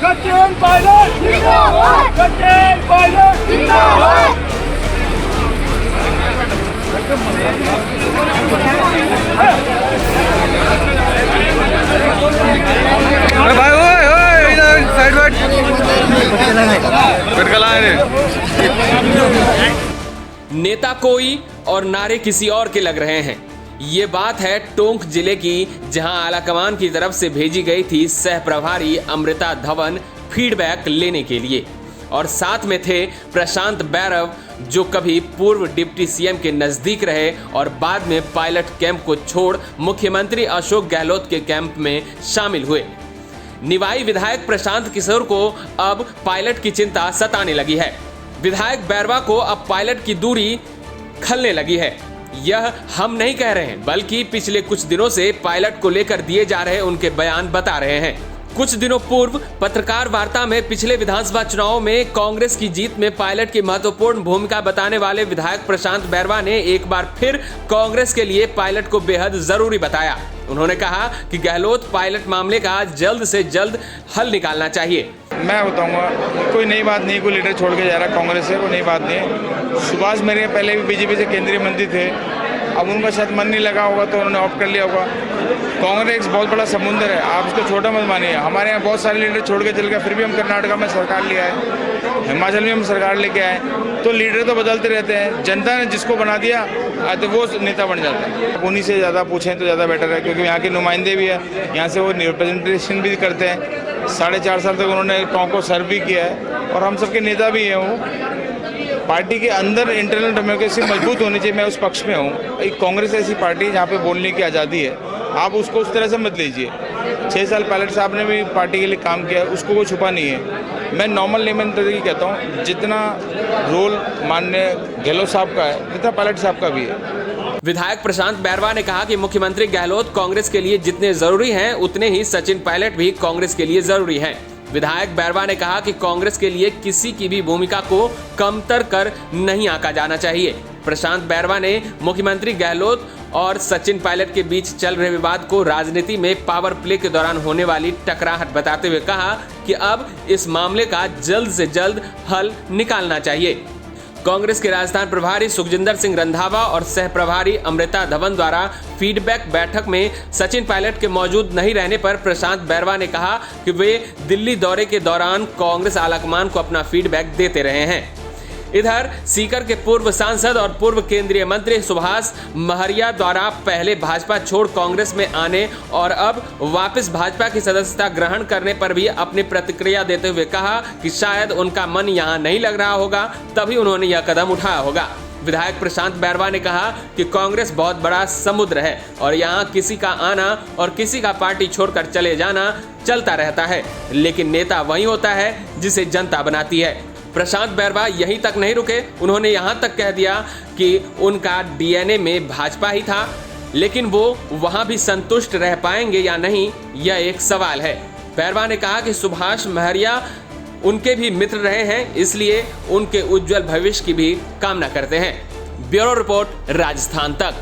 सचिन पायलट जिंदाबाद, सचिन पायलट जिंदाबाद। भाई ओए इधर साइड बैठ नेता कोई और नारे किसी और के लग रहे हैं। ये बात है टोंक जिले की, जहां आलाकमान की तरफ से भेजी गई थी सह प्रभारी अमृता धवन फीडबैक लेने के लिए, और साथ में थे प्रशांत बैरव, जो कभी पूर्व डिप्टी सीएम के नजदीक रहे और बाद में पायलट कैंप को छोड़ मुख्यमंत्री अशोक गहलोत के कैंप में शामिल हुए। निवाई विधायक प्रशांत किशोर को अब पायलट की चिंता सताने लगी है। विधायक बैरवा को अब पायलट की दूरी खलने लगी है। यह हम नहीं कह रहे हैं, बल्कि पिछले कुछ दिनों से पायलट को लेकर दिए जा रहे उनके बयान बता रहे हैं। कुछ दिनों पूर्व पत्रकार वार्ता में पिछले विधानसभा चुनाव में कांग्रेस की जीत में पायलट की महत्वपूर्ण भूमिका बताने वाले विधायक प्रशांत बैरवा ने एक बार फिर कांग्रेस के लिए पायलट को बेहद जरूरी बताया। उन्होंने कहा कि गहलोत पायलट मामले का जल्द से जल्द हल निकालना चाहिए। मैं बताऊंगा, कोई नई बात नहीं, कोई लीडर छोड़ के जा रहा है कांग्रेस से, कोई नई बात नहीं है। सुभाष मेरे पहले भी बीजेपी से केंद्रीय मंत्री थे, अब उनका शायद मन नहीं लगा होगा तो उन्होंने ऑप्ट कर लिया होगा। कांग्रेस बहुत बड़ा समुंदर है, आप उसको छोटा मत मानिए। हमारे यहाँ बहुत सारे लीडर छोड़ के चल गए, फिर भी हम कर्नाटका में सरकार ले आए, हिमाचल में हम सरकार लेके आए। तो लीडर तो बदलते रहते हैं, जनता ने जिसको बना दिया तो वो नेता बन जाता है। उन्हीं से ज़्यादा पूछें तो ज़्यादा बेटर है, क्योंकि यहाँ के नुमाइंदे भी है, यहाँ से वो रिप्रेजेंटेशन भी करते हैं। 4.5 साल तक उन्होंने टोंक को सर्व भी किया है, और हम सबके नेता भी हैं। वो पार्टी के अंदर इंटरनल डेमोक्रेसी मजबूत होनी चाहिए, मैं उस पक्ष में हूँ। एक कांग्रेस ऐसी पार्टी जहाँ पे बोलने की आज़ादी है, आप उसको उस तरह से मत लीजिए। 6 साल पायलट साहब ने भी पार्टी के लिए काम किया, उसको कोई छुपा नहीं है। मैं नॉर्मल लेमन तरीके कहता हूँ, जितना रोल माननीय गहलोत साहब का है, जितना पायलट साहब का भी है। विधायक प्रशांत बैरवा ने कहा कि मुख्यमंत्री गहलोत कांग्रेस के लिए जितने जरूरी हैं, उतने ही सचिन पायलट भी कांग्रेस के लिए जरूरी हैं। विधायक बैरवा ने कहा कि कांग्रेस के लिए किसी की भी भूमिका को कमतर कर नहीं आंका जाना चाहिए। प्रशांत बैरवा ने मुख्यमंत्री गहलोत और सचिन पायलट के बीच चल रहे विवाद को राजनीति में पावर प्ले के दौरान होने वाली टकराहट बताते हुए कहा कि अब इस मामले का जल्द से जल्द हल निकालना चाहिए। कांग्रेस के राजस्थान प्रभारी सुखजिंदर सिंह रंधावा और सह प्रभारी अमृता धवन द्वारा फीडबैक बैठक में सचिन पायलट के मौजूद नहीं रहने पर प्रशांत बैरवा ने कहा कि वे दिल्ली दौरे के दौरान कांग्रेस आलाकमान को अपना फीडबैक देते रहे हैं। इधर सीकर के पूर्व सांसद और पूर्व केंद्रीय मंत्री सुभाष महरिया द्वारा पहले भाजपा छोड़ कांग्रेस में आने और अब वापस भाजपा की सदस्यता ग्रहण करने पर भी अपनी प्रतिक्रिया देते हुए कहा कि शायद उनका मन यहां नहीं लग रहा होगा, तभी उन्होंने यह कदम उठाया होगा। विधायक प्रशांत बैरवा ने कहा कि कांग्रेस बहुत बड़ा समुद्र है और यहाँ किसी का आना और किसी का पार्टी छोड़कर चले जाना चलता रहता है, लेकिन नेता वही होता है जिसे जनता बनाती है। प्रशांत बैरवा यहीं तक नहीं रुके, उन्होंने यहां तक कह दिया कि उनका डीएनए में भाजपा ही था, लेकिन वो वहां भी संतुष्ट रह पाएंगे या नहीं, यह एक सवाल है। बैरवा ने कहा कि सुभाष महरिया उनके भी मित्र रहे हैं, इसलिए उनके उज्जवल भविष्य की भी कामना करते हैं। ब्यूरो रिपोर्ट, राजस्थान तक।